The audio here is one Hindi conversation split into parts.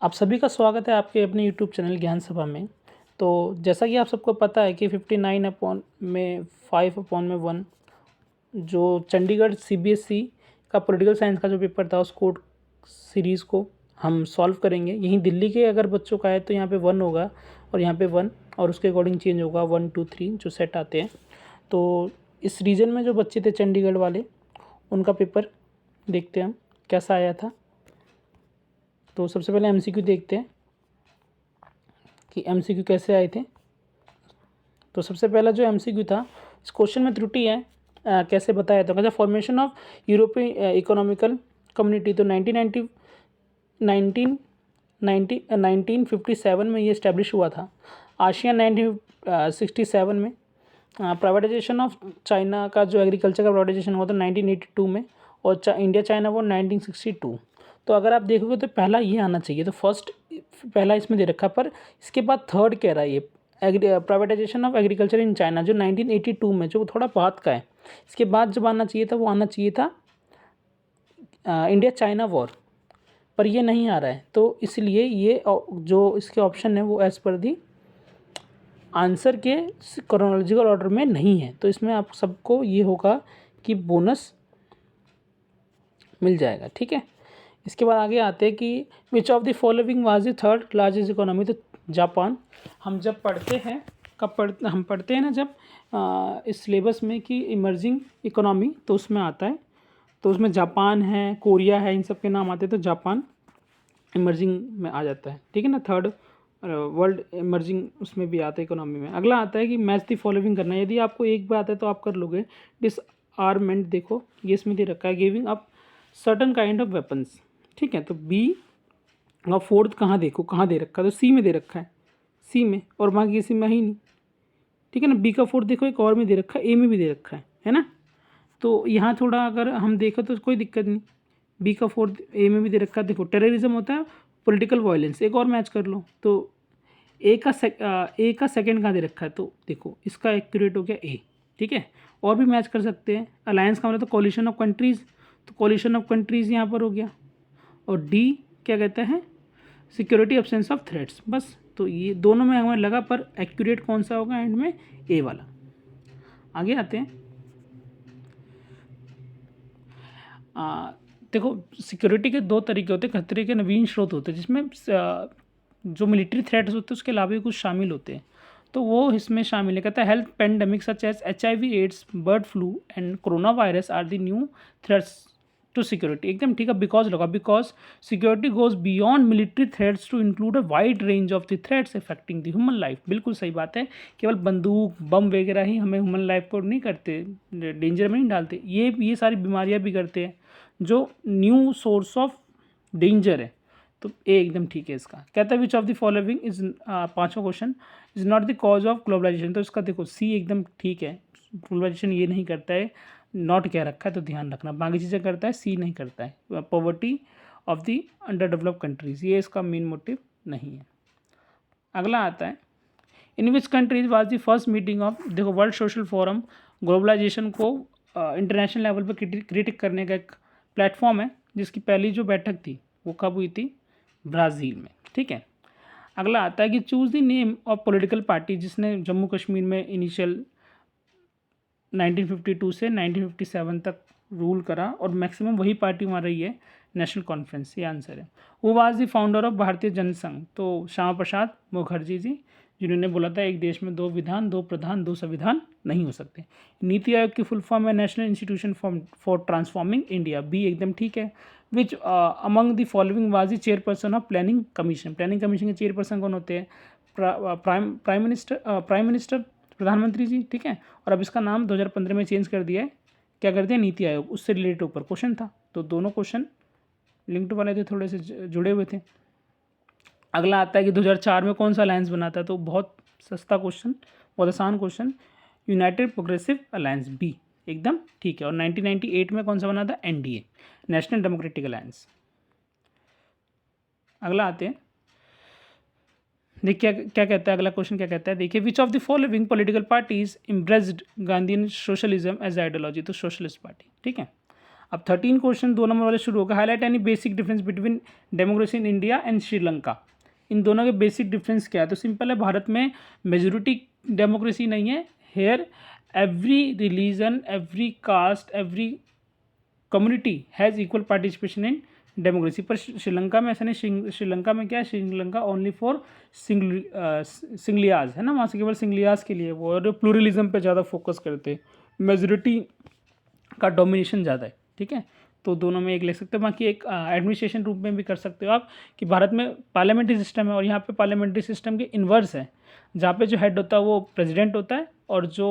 आप सभी का स्वागत है आपके अपने यूट्यूब चैनल ज्ञान सभा में। तो जैसा कि आप सबको पता है कि 59 अपॉन में 5 अपॉन में 1 जो चंडीगढ़ सीबीएसई का पॉलिटिकल साइंस का जो पेपर था उसको सीरीज़ को हम सॉल्व करेंगे। यहीं दिल्ली के अगर बच्चों का है तो यहाँ पे 1 होगा और यहाँ पे 1 और उसके अकॉर्डिंग चेंज होगा 1 2 3 जो सेट आते हैं। तो इस रीजन में जो बच्चे थे चंडीगढ़ वाले उनका पेपर देखते हैं हम कैसा आया था। तो सबसे पहले एमसीक्यू देखते हैं कि एमसीक्यू कैसे आए थे। तो सबसे पहला जो एमसीक्यू था, इस क्वेश्चन में त्रुटि है। कैसे बताया था, कहता formation of European economical community. तो 1957 में ये इस्टेब्लिश हुआ था। आशियान 1967 में। प्राइवेटाइजेशन ऑफ चाइना का जो एग्रीकल्चर का प्राइवेटाइजेशन हुआ था 1982 में और इंडिया चाइना वो 1962। तो अगर आप देखोगे तो पहला ये आना चाहिए। तो फर्स्ट पहला इसमें दे रखा, पर इसके बाद थर्ड कह रहा है ये privatisation of agriculture in China जो 1982 में, जो थोड़ा बाद का है। इसके बाद जब आना चाहिए था वो आना चाहिए था इंडिया चाइना वॉर, पर ये नहीं आ रहा है। तो इसलिए ये जो इसके ऑप्शन है वो एज़ पर दी आंसर के क्रोनोलॉजिकल ऑर्डर में नहीं है। तो इसमें आप सबको ये होगा कि बोनस मिल जाएगा, ठीक है। इसके बाद आगे आते हैं कि विच of the following was the third largest economy. तो जापान। हम जब पढ़ते हैं हम पढ़ते हैं ना जब इस सिलेबस में कि इमर्जिंग इकोनॉमी, तो उसमें आता है। तो उसमें जापान है, कोरिया है, इन सब के नाम आते हैं। तो जापान इमर्जिंग में आ जाता है, ठीक है ना। थर्ड वर्ल्ड इमर्जिंग उसमें भी आता है इकोनॉमी में। अगला आता है कि मैच द फॉलोइंग करना है। यदि आपको एक बार आता है तो आप कर लोगे। डिसआर्मेंट, देखो ये इसमें दे रखा है, giving up certain kind of weapons, ठीक है। तो बी और फोर्थ कहाँ देखो, कहाँ दे रखा है, तो सी में दे रखा है, सी में, और बाकी किसी में ही नहीं, ठीक है ना। बी का फोर्थ देखो एक और में दे रखा है, ए में भी दे रखा है ना। तो यहाँ थोड़ा अगर हम देखें तो कोई दिक्कत नहीं, बी का फोर्थ ए में भी दे रखा है। देखो टेररिज्म होता है पॉलिटिकल वायलेंस, एक और मैच कर लो। तो ए का सेकंड कहाँ दे रखा है, तो देखो इसका एक्यूरेट हो गया ए, ठीक है। और भी मैच कर सकते हैं। अलायंस का मतलब तो कॉलिशन ऑफ कंट्रीज़, तो कॉलिशन ऑफ कंट्रीज़ यहाँ पर हो गया। और डी क्या कहता है, सिक्योरिटी एब्सेंस ऑफ थ्रेट्स। बस तो ये दोनों में हमें लगा, पर एक्यूरेट कौन सा होगा एंड में, ए वाला। आगे आते हैं। देखो सिक्योरिटी के दो तरीके होते हैं, खतरे के नवीन स्रोत होते हैं, जिसमें जो मिलिट्री थ्रेट्स होते हैं उसके अलावा भी कुछ शामिल होते हैं। तो वो इसमें शामिल है। कहता है health pandemic such as HIV, AIDS, bird flu and corona virus are the new threats to security. एकदम ठीक है, बिकॉज लगा, because security goes beyond military threats to include a wide range of the threats affecting the human life. बिल्कुल सही बात है। केवल बंदूक बम वगैरह ही हमें ह्यूमन लाइफ को नहीं करते, डेंजर में नहीं डालते, ये सारी बीमारियां भी करते हैं जो न्यू सोर्स ऑफ डेंजर है। तो ए एकदम ठीक है इसका। कहता है which of the following is, पांचवा question, is not the cause of globalisation. तो इसका देखो सी एकदम ठीक है, ग्लोबलाइजेशन ये नहीं करता है, नॉट कह रखा है तो ध्यान रखना, बाकी चीज़ें करता है, सी नहीं करता है। Poverty of the under developed countries, ये इसका मेन मोटिव नहीं है। अगला आता है in which countries was the first meeting of, देखो वर्ल्ड सोशल फोरम ग्लोबलाइजेशन को इंटरनेशनल लेवल पर क्रिटिक करने का एक प्लेटफॉर्म है, जिसकी पहली जो बैठक थी वो कब हुई थी, ब्राज़ील में, ठीक है। अगला आता है कि choose the name of political party जिसने जम्मू कश्मीर में इनिशियल 1952 से 1957 तक रूल करा और मैक्सिमम वही पार्टी वहाँ रही है, नेशनल कॉन्फ्रेंस, ये आंसर है। वो वाज द फाउंडर ऑफ भारतीय जनसंघ। तो श्यामा प्रसाद मुखर्जी जी, जिन्होंने बोला था एक देश में दो विधान, दो प्रधान, दो संविधान नहीं हो सकते। नीति आयोग की फुल फॉर्म है national institution for transforming India, B एकदम ठीक है। Which among the following was the chairperson of planning commission. Planning commission के चेयरपर्सन कौन होते हैं, प्राइम मिनिस्टर, प्रधानमंत्री जी, ठीक है। और अब इसका नाम 2015 में चेंज कर दिया है, क्या कर दिया, नीति आयोग, उससे रिलेटेड ऊपर क्वेश्चन था। तो दोनों क्वेश्चन लिंक्ड वाले थे, थोड़े से जुड़े हुए थे। अगला आता है कि 2004 में कौन सा अलायंस बना था। तो बहुत सस्ता क्वेश्चन, बहुत आसान question, United Progressive Alliance, B एकदम ठीक है। और 1998 में कौन सा बना था, NDA, नेशनल डेमोक्रेटिक अलायंस। अगला आते हैं, देखिए क्या कहता है अगला क्वेश्चन, क्या कहता है, देखिए which of the following political parties embraced Gandhian socialism as ideology. तो सोशलिस्ट पार्टी, ठीक है। अब 13 क्वेश्चन 2 नंबर वाले शुरू होगा। Highlight any basic difference between democracy in India and Sri Lanka. इन दोनों के बेसिक डिफरेंस क्या है? तो सिंपल है, भारत में मेजोरिटी डेमोक्रेसी नहीं है। Hair every religion, every cast, every community has equal participation in democracy. पर श्रीलंका में ऐसा नहीं। श्रीलंका में क्या है? श्रीलंका ओनली फॉर सिंगलियाज है ना, वहाँ से केवल सिंगलियाज के लिए वो, और प्लूरलिज्म पे ज़्यादा फोकस करते हैं, मेजोरिटी का डोमिनेशन ज़्यादा है। ठीक है, तो दोनों में एक ले सकते हो। बाकी एक एडमिनिस्ट्रेशन रूप में भी कर सकते हो आप कि भारत में पार्लियामेंट्री सिस्टम है और यहाँ पे पार्लियामेंट्री सिस्टम के इन्वर्स है, जहाँ पे जो हेड होता है वो प्रेसिडेंट होता है और जो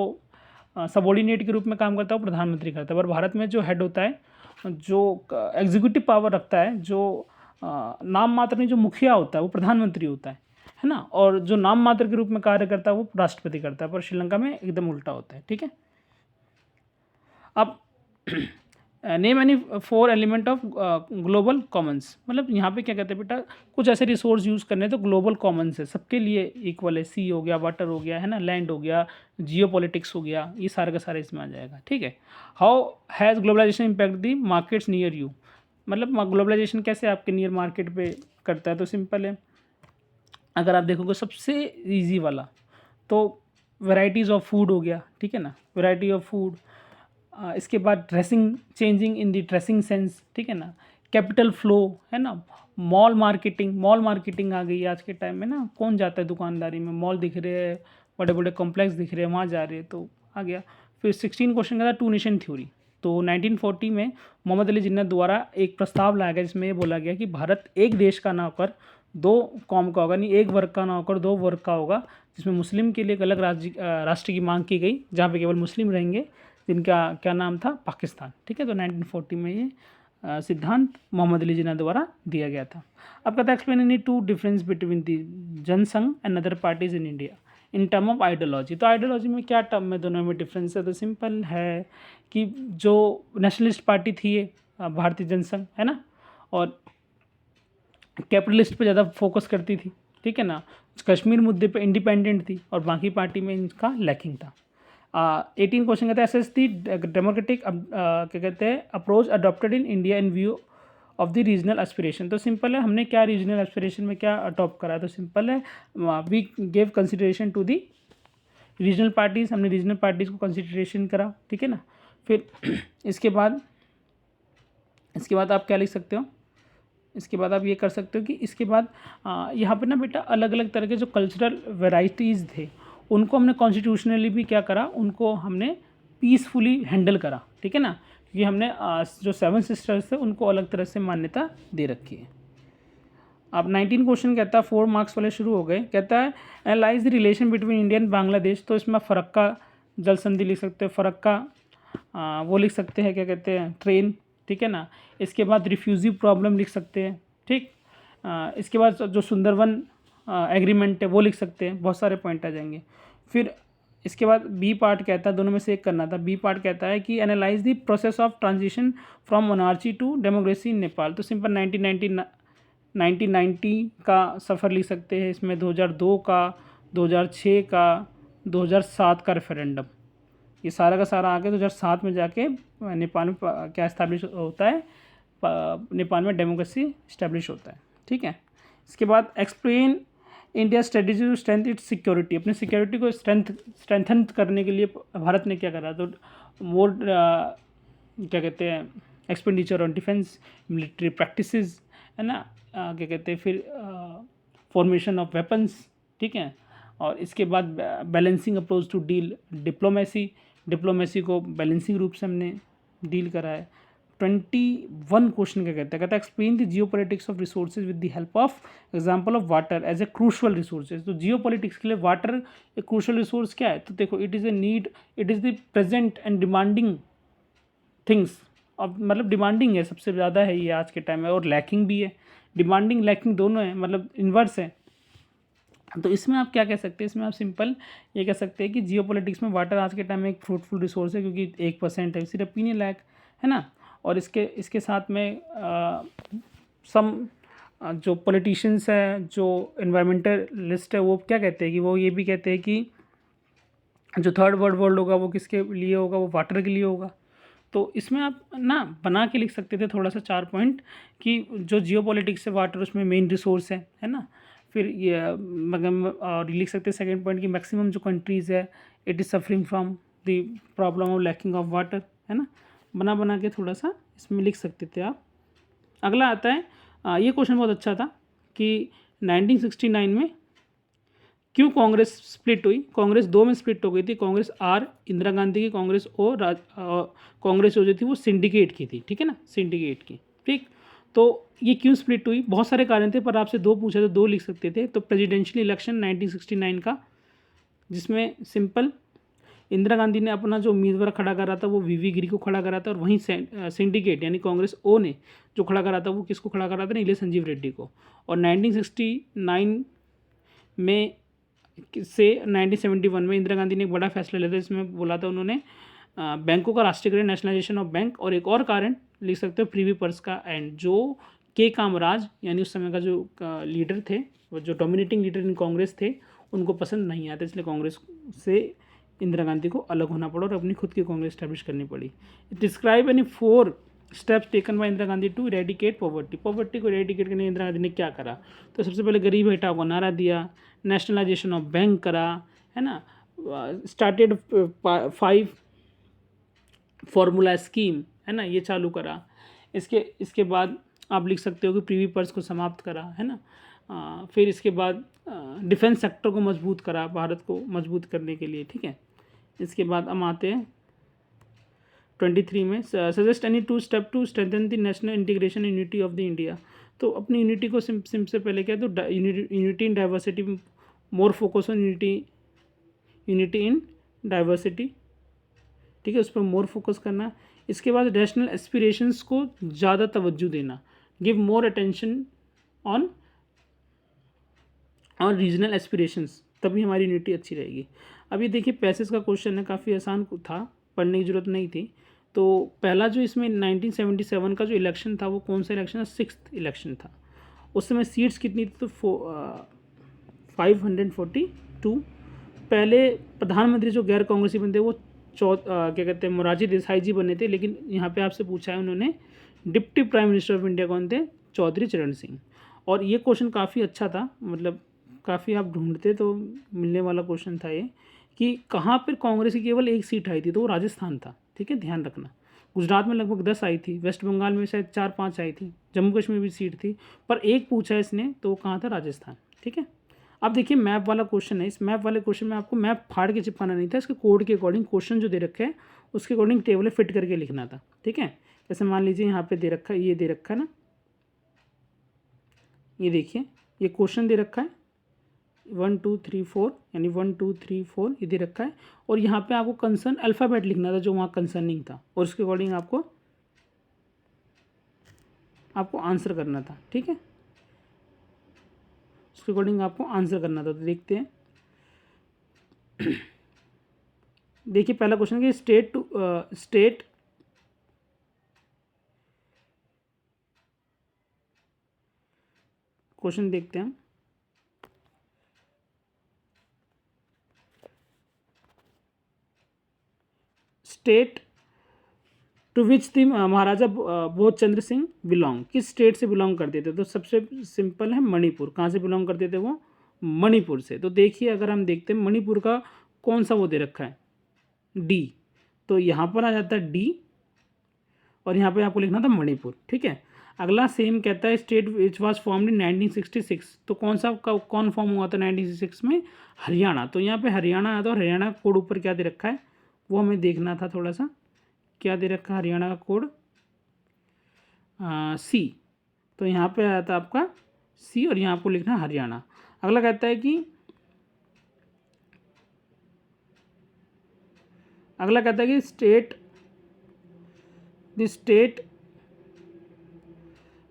सबॉर्डिनेट के रूप में काम करता है वो प्रधानमंत्री करता है। पर भारत में जो हेड होता है, जो एग्जीक्यूटिव पावर रखता है, जो नाम मात्र नहीं, जो मुखिया होता है वो प्रधानमंत्री होता है ना, और जो नाम मात्र के रूप में कार्य करता है वो राष्ट्रपति करता है। पर श्रीलंका में एकदम उल्टा होता है। ठीक है, अब name any 4 element of global Commons. मतलब यहाँ पे क्या कहते हैं बेटा, कुछ ऐसे रिसोर्स यूज़ करने तो ग्लोबल कॉमन्स है, सबके लिए इक्वल है। सी हो गया, वाटर हो गया है ना, लैंड हो गया, जियो पॉलिटिक्स हो गया, ये सारे का सारा इसमें आ जाएगा। ठीक है, how has globalization impact the markets near you. मतलब ग्लोबलाइजेशन कैसे आपके नियर मार्केट पे करता है? तो सिंपल है, अगर आप देखोगे सबसे ईजी वाला तो वैराइटीज़ ऑफ फूड हो गया। ठीक है ना, वैरायटी ऑफ फूड। इसके बाद dressing, changing in the dressing sense. ठीक है ना, कैपिटल फ्लो है ना, मॉल मार्केटिंग आ गई आज के टाइम में ना। कौन जाता है दुकानदारी में? मॉल दिख रहे हैं, बड़े बड़े कॉम्प्लेक्स दिख रहे हैं, वहाँ जा रहे हैं, तो आ गया। फिर 16 क्वेश्चन का था टू नेशन थ्योरी। तो 1940 में मोहम्मद अली जिन्ना द्वारा एक प्रस्ताव लाया गया जिसमें ये बोला गया कि भारत एक देश का ना होकर दो कौम का होगा, नहीं एक वर्ग का ना होकर दो वर्ग का होगा, जिसमें मुस्लिम के लिए एक अलग राष्ट्र की मांग की गई, जहाँ पे केवल मुस्लिम रहेंगे, जिनका क्या नाम था? पाकिस्तान। ठीक है, तो 1940 में ये सिद्धांत मोहम्मद अली जिन्ना द्वारा दिया गया था। अब कहता है explain any 2 difference between the Jansangh and other parties in India in term of ideology. तो आइडियोलॉजी में क्या टर्म में दोनों में डिफरेंस है? तो सिंपल है कि जो नेशनलिस्ट पार्टी थी ये भारतीय जनसंघ है ना, और कैपिटलिस्ट पे ज़्यादा फोकस करती थी। ठीक है ना, कश्मीर मुद्दे पे इंडिपेंडेंट थी और बाकी पार्टी में इनका लैकिंग था। 18 क्वेश्चन कहते हैं एसेस दी डेमोक्रेटिक क्या कहते हैं approach adopted in India in view of the regional aspiration. तो सिंपल है, हमने क्या रीजनल एस्पिरेशन में क्या अडॉप्ट करा है? तो सिंपल है, we gave consideration to the regional parties, हमने रीजनल पार्टीज़ को कंसिडरेशन करा। ठीक है ना, फिर इसके बाद आप क्या लिख सकते हो? इसके बाद आप ये कर सकते हो कि इसके बाद यहाँ पे ना बेटा अलग अलग तरह के जो कल्चरल वेराइटीज़ थे उनको हमने कॉन्स्टिट्यूशनली भी क्या करा, उनको हमने पीसफुली हैंडल करा। ठीक है ना, क्योंकि हमने जो 7 सिस्टर्स थे उनको अलग तरह से मान्यता दे रखी है। अब 19 क्वेश्चन कहता है 4 मार्क्स वाले शुरू हो गए। कहता है analyse the relation between India and Bangladesh. तो इसमें फ़रक्का जल संधि लिख सकते हो, फ़रक्का वो लिख सकते हैं, क्या कहते हैं, ट्रेन। ठीक है ना, इसके बाद रिफ्यूजी प्रॉब्लम लिख सकते हैं। ठीक, इसके बाद जो सुंदरवन एग्रीमेंट है वो लिख सकते हैं, बहुत सारे पॉइंट आ जाएंगे। फिर इसके बाद बी पार्ट कहता है, दोनों में से एक करना था। बी पार्ट कहता है कि analyse the process of transition from monarchy to democracy in Nepal. तो सिंपल 1990 का सफ़र लिख सकते हैं, इसमें 2002 का, 2006 का, 2007 का रेफरेंडम, ये सारा का सारा आके 2007 में जाके नेपाल में क्या इस्टेब्लिश होता है, नेपाल में डेमोक्रेसी इस्टेब्लिश होता है। ठीक है, इसके बाद explain India strategy to strength its security. अपनी सिक्योरिटी को स्ट्रेंथन करने के लिए भारत ने क्या करा? तो मोर क्या कहते हैं expenditure on defence, military practices है ना, क्या कहते हैं, फिर फॉर्मेशन ऑफ वेपन्स। ठीक है, और इसके बाद balancing approach to deal diplomacy को बैलेंसिंग रूप से हमने डील करा है। 21 क्वेश्चन क्या कहता है explain the geopolitics of resources with the help of example of water as a crucial resources. तो जियो पॉलिटिक्स के लिए वाटर एक क्रूशल रिसोर्स क्या है? तो देखो, it is a need, it is the present and demanding things. अब मतलब डिमांडिंग है, सबसे ज़्यादा है ये आज के टाइम में, और लैकिंग भी है। डिमांडिंग लैकिंग दोनों है, मतलब इन्वर्स है। तो इसमें आप क्या कह सकते हैं? इसमें आप सिंपल ये कह सकते हैं कि जियो पॉलिटिक्स में वाटर आज के टाइम में एक फ्रूटफुल रिसोर्स है, क्योंकि 1% है, सिर्फ पीने लायक है ना। और इसके साथ में सम जो पॉलिटिशियंस हैं, जो इन्वायरमेंटलिस्ट है, वो क्या कहते हैं कि वो ये भी कहते हैं कि जो थर्ड वर्ल्ड होगा वो किसके लिए होगा? वो वाटर के लिए होगा। तो इसमें आप ना बना के लिख सकते थे थोड़ा सा 4 पॉइंट कि जो जियो पॉलिटिक्स है वाटर उसमें मेन रिसोर्स है ना। फिर ये मगर और लिख सकते हैं सेकेंड पॉइंट कि मैक्सिमम जो कंट्रीज़ है it is suffering from the problem of lacking of water, है ना। बना के थोड़ा सा इसमें लिख सकते थे आप। अगला आता है ये क्वेश्चन बहुत अच्छा था कि 1969 में क्यों कांग्रेस स्प्लिट हुई। कांग्रेस दो में स्प्लिट हो गई थी, कांग्रेस आर इंदिरा गांधी की कांग्रेस और कांग्रेस जो थी वो सिंडिकेट की थी, ठीक है ना, सिंडिकेट की, ठीक। तो ये क्यों स्प्लिट हुई, बहुत सारे कारण थे पर आपसे दो पूछे तो दो लिख सकते थे। तो प्रेसिडेंशियल इलेक्शन 1969 का, जिसमें सिंपल इंदिरा गांधी ने अपना जो उम्मीदवार खड़ा करा था वो वीवी गिरी को खड़ा करा था, और वहीं सिंडिकेट यानी कांग्रेस ओ ने जो खड़ा करा था वो किसको खड़ा करा था, नीले संजीव रेड्डी को। और 1969 में से 1971 में इंदिरा गांधी ने एक बड़ा फैसला लिया था, इसमें बोला था उन्होंने बैंकों का राष्ट्रीयकरण, नेशनलाइजेशन ऑफ बैंक, और एक और कारण लिख सकते हो प्रीवी पर्स का एंड। जो के कामराज यानी उस समय का जो लीडर थे, वो जो डोमिनेटिंग लीडर इन कांग्रेस थे, उनको पसंद नहीं आता, इसलिए कांग्रेस से इंदिरा गांधी को अलग होना पड़ा और अपनी खुद की कांग्रेस स्टैब्लिश करनी पड़ी। Describe any 4 steps taken by Indira Gandhi to eradicate poverty. Poverty को इरेडिकेट करने इंदिरा गांधी ने क्या करा। तो सबसे पहले गरीब हटाओ का नारा दिया, नेशनलाइजेशन ऑफ बैंक करा, है ना, स्टार्टेड 5 फार्मूला स्कीम, है ना, ये चालू करा। इसके बाद आप लिख सकते हो कि प्रीवी पर्स को समाप्त करा, है ना। फिर इसके बाद डिफेंस सेक्टर को मजबूत करा, भारत को मजबूत करने के लिए, ठीक है। इसके बाद हम आते हैं 23 में, suggest any 2 step to strengthen the national integration unity of the India. तो अपनी यूनिटी को सिम से पहले क्या है, तो unity in diversity, more focus on unity in diversity, ठीक है, उस पर मोर फोकस करना। इसके बाद नेशनल एस्पिरेशंस को ज़्यादा तवज्जो देना, give more attention on regional aspirations, तभी हमारी यूनिटी अच्छी रहेगी। अभी देखिए पैसेज का क्वेश्चन है, काफ़ी आसान था, पढ़ने की ज़रूरत नहीं थी। तो पहला जो इसमें 1977 का जो इलेक्शन था वो कौन सा इलेक्शन था, 6th इलेक्शन था। उस समय सीट्स कितनी थी, तो 542। पहले प्रधानमंत्री जो गैर कांग्रेसी बने थे वो क्या कहते हैं, मोरारजी देसाई जी बने थे, लेकिन यहाँ पे आपसे पूछा है उन्होंने deputy prime minister of India कौन थे, चौधरी चरण सिंह। और ये क्वेश्चन काफ़ी अच्छा था, मतलब काफ़ी आप ढूंढते तो मिलने वाला क्वेश्चन था ये, कि कहाँ पर कांग्रेस की केवल एक सीट आई थी, तो वो राजस्थान था, ठीक है, ध्यान रखना। गुजरात में लगभग 10 आई थी, वेस्ट बंगाल में शायद 4-5 आई थी, जम्मू कश्मीर भी सीट थी, पर एक पूछा है इसने, तो वो कहाँ था, राजस्थान, ठीक है। अब देखिए मैप वाला क्वेश्चन है, इस मैप वाले क्वेश्चन में आपको मैप फाड़ के चिपकाना नहीं था, इसके कोड के अकॉर्डिंग क्वेश्चन जो दे रखे हैं उसके अकॉर्डिंग टेबल फिट करके लिखना था, ठीक है। जैसे मान लीजिए यहाँ पे दे रखा है, ये दे रखा है ना, ये देखिए ये क्वेश्चन दे रखा है 1 2 3 4, यानी 1 2 3 4 ये दे रखा है, और यहाँ पे आपको कंसर्न अल्फ़ाबेट लिखना था जो वहाँ कंसर्निंग था, और उसके अकॉर्डिंग आपको आंसर करना था, ठीक है, उसके अकॉर्डिंग आपको आंसर करना था। तो देखते हैं देखिए पहला क्वेश्चन कि स्टेट क्वेश्चन देखते हैं हम। स्टेट टू विच द महाराजा बोध चंद्र सिंह बिलोंग, किस स्टेट से बिलोंग करते थे। तो सबसे सिंपल है मणिपुर। कहाँ से बिलोंग करते थे वो, मणिपुर से। तो देखिए अगर हम देखते हैं मणिपुर का कौन सा वो दे रखा है, डी, तो यहाँ पर आ जाता है डी, और यहाँ पे आपको लिखना था मणिपुर, ठीक है। अगला सेम कहता है स्टेट विच वाज फॉर्म्ड इन 1966, तो कौन फॉर्म हुआ था 1966 में, हरियाणा। तो यहाँ पे हरियाणा आया था, और हरियाणा का कोड ऊपर क्या दे रखा है वो हमें देखना था थोड़ा सा, क्या दे रखा है हरियाणा का कोड, सी। तो यहाँ पे आया था आपका सी, और यहाँ आपको लिखना है हरियाणा। अगला कहता है कि the state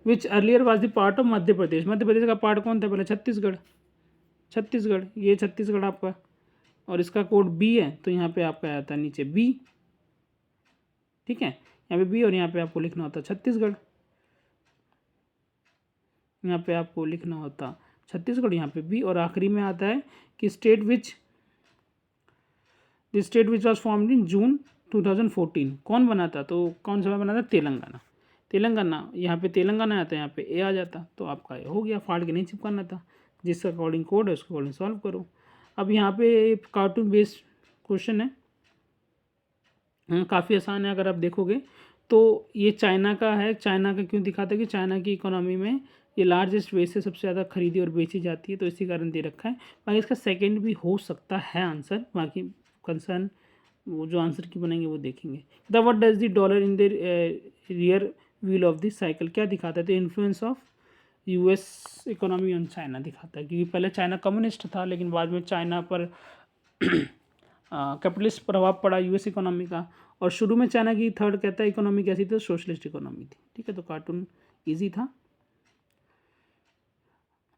which earlier was the part of Madhya Pradesh. Madhya Pradesh का पार्ट कौन था पहले, छत्तीसगढ़, ये छत्तीसगढ़ आपका, और इसका कोड बी है, तो यहाँ पे आपका आया था नीचे बी, ठीक है, यहाँ पे बी, और यहाँ पे आपको लिखना होता छत्तीसगढ़, यहाँ पे आपको लिखना होता छत्तीसगढ़, यहाँ पे बी। और आखिरी में आता है कि the state which was formed in June 2014 कौन बना था? तो कौन सा बना था? तेलंगाना। तेलंगाना, यहाँ पे तेलंगाना आता है, यहाँ पे ए आ जाता तो आपका ये हो गया, फाड़ के नहीं चिपकाना था। जिसका अकॉर्डिंग कोड है उसके अकॉर्डिंग सॉल्व करो। अब यहाँ पे कार्टून बेस्ड क्वेश्चन है, काफ़ी आसान है। अगर आप देखोगे तो ये चाइना का है। चाइना का क्यों दिखाता है कि चाइना की इकोनॉमी में ये लार्जेस्ट वे से सबसे ज़्यादा खरीदी और बेची जाती है, तो इसी कारण दे रखा है। बाकी इसका सेकंड भी हो सकता है आंसर, बाकी कंसर्न वो जो आंसर की बनेंगे वो देखेंगे। The what does the dollar in the rear wheel of this cycle, क्या दिखाता है? तो influence of US economy on China दिखाता है, क्योंकि पहले चाइना कम्युनिस्ट था लेकिन बाद में चाइना पर कैपिटलिस्ट प्रभाव पड़ा यूएस इकोनॉमी का। और शुरू में चाइना की थर्ड कहता है इकोनॉमी कैसी थी? तो सोशलिस्ट इकोनॉमी थी। ठीक है, तो कार्टून इजी था।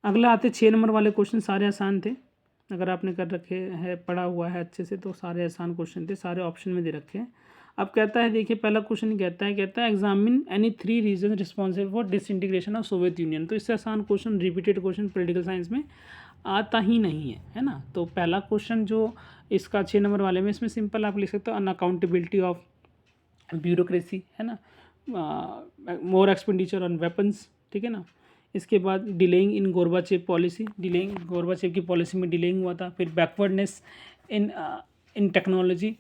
अगला आते 6 नंबर वाले क्वेश्चन, सारे आसान थे। अगर आपने कर रखे है, पढ़ा हुआ है अच्छे से, तो सारे आसान क्वेश्चन थे, सारे ऑप्शन में दे रखे हैं। अब कहता है, देखिए पहला क्वेश्चन कहता है examine any 3 reason responsible for disintegration of Soviet Union. तो इससे आसान question, repeated question political science में आता ही नहीं है ना। तो पहला क्वेश्चन जो इसका 6 नंबर वाले में, इसमें सिंपल आप लिख सकते हो अनअकाउंटेबिलिटी ऑफ ब्यूरोक्रेसी, है ना, मोर एक्सपेंडिचर ऑन वेपन्स, ठीक है ना। इसके बाद डिलेइंग इन गोरबाचेव पॉलिसी, डिलेइंग गोरबाचेव की पॉलिसी में डिलेइंग हुआ था। फिर backwardness in technology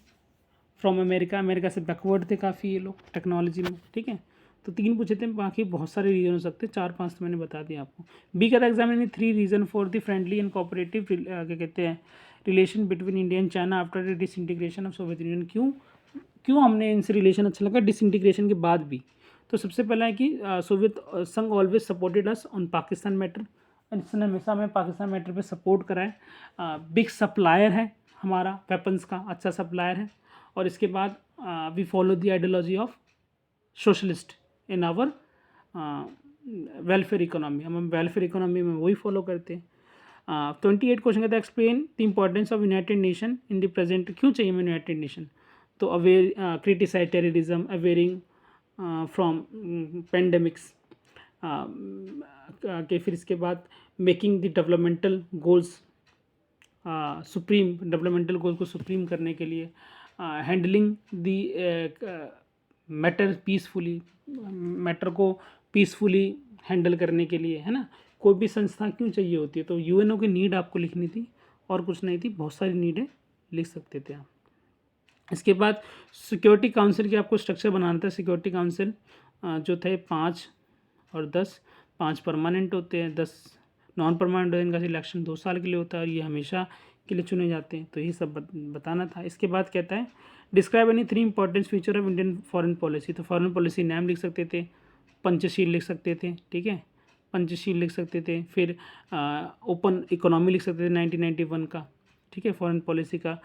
from America से बैकवर्ड थे काफ़ी ये लोग टेक्नोलॉजी में, ठीक है। तो 3 पूछे थे, बाकी बहुत सारे रीजन हो सकते हैं, 4-5 तो मैंने बता दिया आपको। बी का examine 3 reason for the friendly and cooperative क्या कहते हैं relation between India and China after the disintegration of Soviet Union. क्यों हमने इनसे रिलेशन अच्छा लगा डिसइंटीग्रेशन के बाद भी? तो सबसे पहला है कि सोवियत संघ always supported us on Pakistan matter, इसने हमेशा हमें पाकिस्तान मैटर पे सपोर्ट करा है। बिग सप्लायर है हमारा वेपन्स का, अच्छा सप्लायर है। और इसके बाद we follow the ideology of socialist in our welfare economy, हम वेलफेयर इकोनॉमी में वही फॉलो करते हैं। 28 क्वेश्चन कहता है explain the importance of United Nation in the present. क्यों चाहिए हमें यूनाइटेड नेशन? तो aware criticise terrorism, awaring from pandemics के, फिर इसके बाद making the developmental goals supreme, developmental goal को सुप्रीम करने के लिए, handling the matter peacefully, matter को पीसफुली हैंडल करने के लिए, है ना। कोई भी संस्था क्यों चाहिए होती है? तो यूएनओ की नीड आपको लिखनी थी और कुछ नहीं थी, बहुत सारी नीडें लिख सकते थे आप। इसके बाद सिक्योरिटी काउंसिल की आपको स्ट्रक्चर बनाना था। सिक्योरिटी काउंसिल जो थे 5 और 10, 5 परमानेंट होते हैं, 10 नॉन परमानेंट होते हैं। इनका सिलेक्शन 2 साल के लिए होता है और ये हमेशा के लिए चुने जाते हैं। तो यही सब बताना था। इसके बाद कहता है describe any 3 important feature of Indian foreign policy. तो फॉरेन पॉलिसी नाम लिख सकते थे, पंचशील लिख सकते थे, ठीक है, पंचशील लिख सकते थे। फिर ओपन इकोनॉमी लिख सकते थे 1991 का, ठीक है, फॉरेन पॉलिसी का।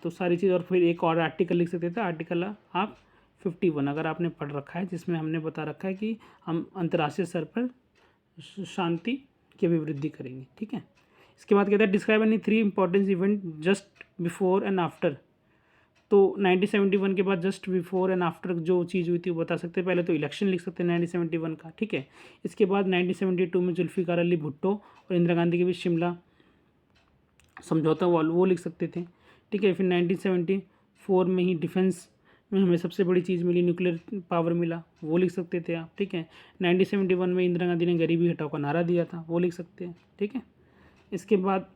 तो सारी चीज़, और फिर एक और आर्टिकल लिख सकते थे, आर्टिकल आप 51 अगर आपने पढ़ रखा है, जिसमें हमने बता रखा है कि हम अंतर्राष्ट्रीय स्तर पर शांति की अभिवृद्धि करेंगे, ठीक है। इसके बाद कहता है describe any 3 important event just before and after. तो 1971 के बाद जस्ट बिफोर एंड आफ्टर जो चीज़ हुई थी वो बता सकते हैं। पहले तो इलेक्शन लिख सकते हैं 1971 का, ठीक है। इसके बाद 1972 में जुल्फ़िकार अली भुट्टो और इंदिरा गांधी के बीच शिमला समझौता हुआ, वो लिख सकते थे, ठीक है। फिर 1974 में ही डिफेंस में हमें सबसे बड़ी चीज़ मिली, न्यूक्लियर पावर मिला, वो लिख सकते थे आप, ठीक है। 1971 में इंदिरा गांधी ने गरीबी हटाओ का नारा दिया था, वो लिख सकते हैं, ठीक है। इसके बाद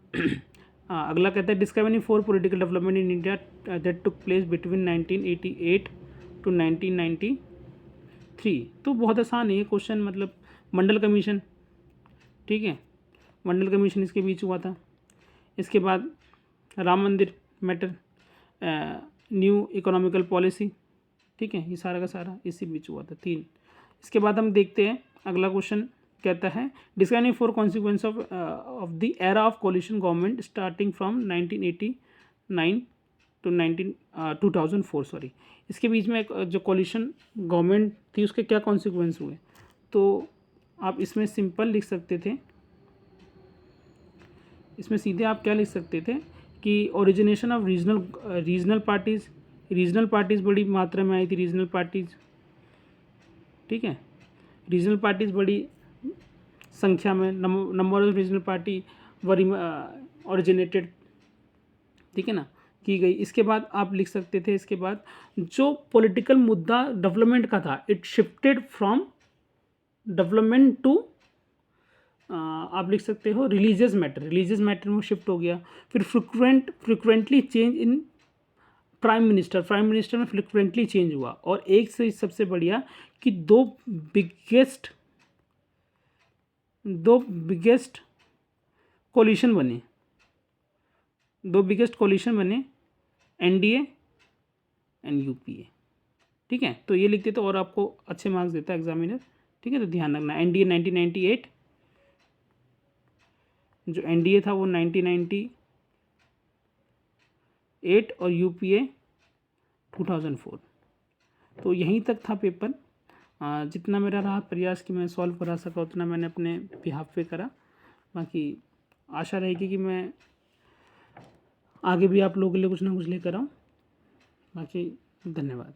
अगला कहता है describe any 4 political development in India that took place between 1988 to 1993। तो बहुत आसान है ये क्वेश्चन, मतलब मंडल कमीशन, ठीक है, मंडल कमीशन इसके बीच हुआ था। इसके बाद राम मंदिर मैटर, न्यू इकोनॉमिकल पॉलिसी, ठीक है, ये सारा का सारा इसी बीच हुआ था 3। इसके बाद हम देखते हैं अगला क्वेश्चन कहता है describe 4 consequence of the era of coalition government starting from 1989 to 2004 sorry. इसके बीच में एक जो कोलिशन गवर्नमेंट थी उसके क्या कॉन्सिक्वेंस हुए? तो आप इसमें सिंपल लिख सकते थे, इसमें सीधे आप क्या लिख सकते थे कि ओरिजिनेशन ऑफ रीजनल पार्टीज़ बड़ी मात्रा में आई थी, रीजनल पार्टीज़, ठीक है, रीजनल पार्टीज़ बड़ी संख्या में, number of regional party were originated, ठीक है ना। की गई। इसके बाद आप लिख सकते थे, इसके बाद जो पॉलिटिकल मुद्दा डेवलपमेंट का था, it shifted from development to, आप लिख सकते हो रिलीजियस मैटर में शिफ्ट हो गया। फिर frequently change in prime minister में फ्रिक्वेंटली चेंज हुआ। और एक से सबसे बढ़िया कि दो बिगेस्ट कोलिशन बने, एनडीए एंड यूपीए। ठीक है, तो ये लिखते तो और आपको अच्छे मार्क्स देता है एग्जामिनर। ठीक है, तो ध्यान रखना, एनडीए 1998, जो एनडीए था वो 1998 और यूपीए 2004। तो यहीं तक था पेपर। जितना मेरा रहा प्रयास कि मैं सॉल्व करा सका उतना मैंने अपने बिहाफ पे करा। बाकी आशा रहेगी कि मैं आगे भी आप लोगों के लिए कुछ ना कुछ लेकर आऊँ। बाकी धन्यवाद।